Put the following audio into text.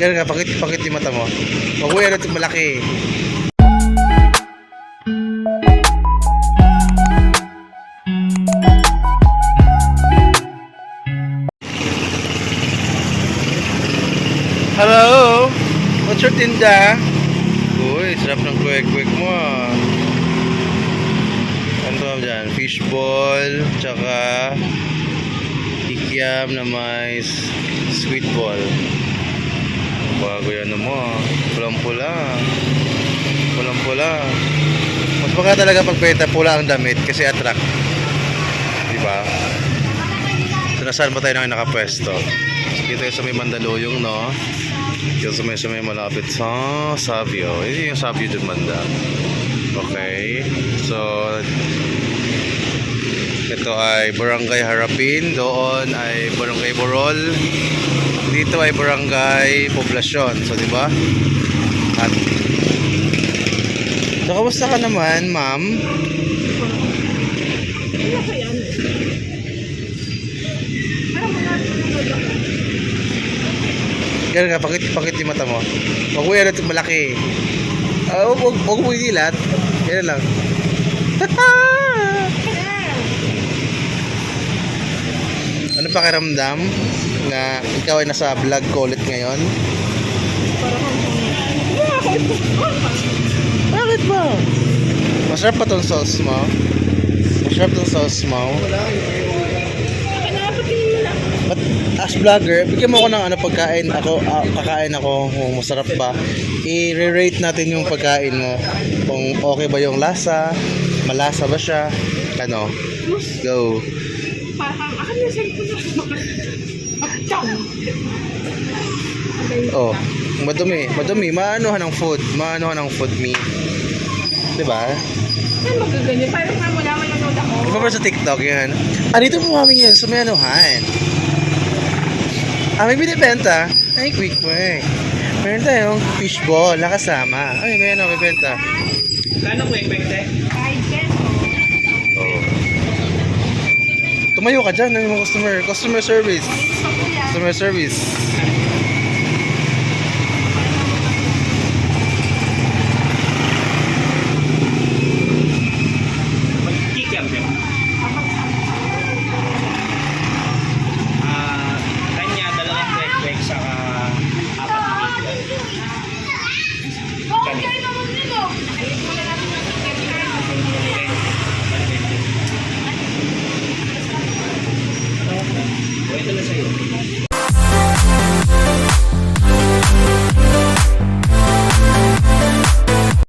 Ganun ka, pakit yung mata mo. Huwag mo yan ito malaki. Hello? What's your tinda? Uy, sarap ng kwek-kwek mo ah. Ano ba dyan? Fishball, tsaka ikiam na may sweet ball. Bago yan mo ah. Pulang-pula. Pulang-pula. Mas baka talaga pagbenta pula ang damit kasi attract. Diba? So nasaan ba tayo na nakapwesto? Dito sa may Mandaluyong, no? Dito sa may malapit sa Savio. Hindi yung Savio dun banda. Okay. So ito ay Barangay Harapin. Doon ay Barangay Borol. Dito ay Barangay Poblasyon. So diba? At so kamusta ka naman, ma'am? Ganun ka, pakit yung mata mo. Huwag mo yan ito malaki. Huwag mo inilat. Ganun lang. Ano pakiramdam na ikaw ay nasa vlog ko ulit ngayon? Bakit ba? Masarap pa tong sauce mo? Masarap tong sauce mo? But as vlogger, bigyan mo ako ng pagkain. Kakain ako kung masarap ba. I-rate natin yung pagkain mo. Kung okay ba yung lasa, malasa ba siya. Ano? Go. Oh, madumi. Maanohan ng food me. Diba? Saan magaganyan? Parang wala man nanood ako. Iba ba sa TikTok yan? Dito po kami yan, sumayanuhan. May binibenta. Ay, quick po eh. Meron tayong fishball na kasama. Ay, may bibenta. Kano quick te? 5 pesos. Oh. Tumayo ka dyan ng mga customer service. Customer service.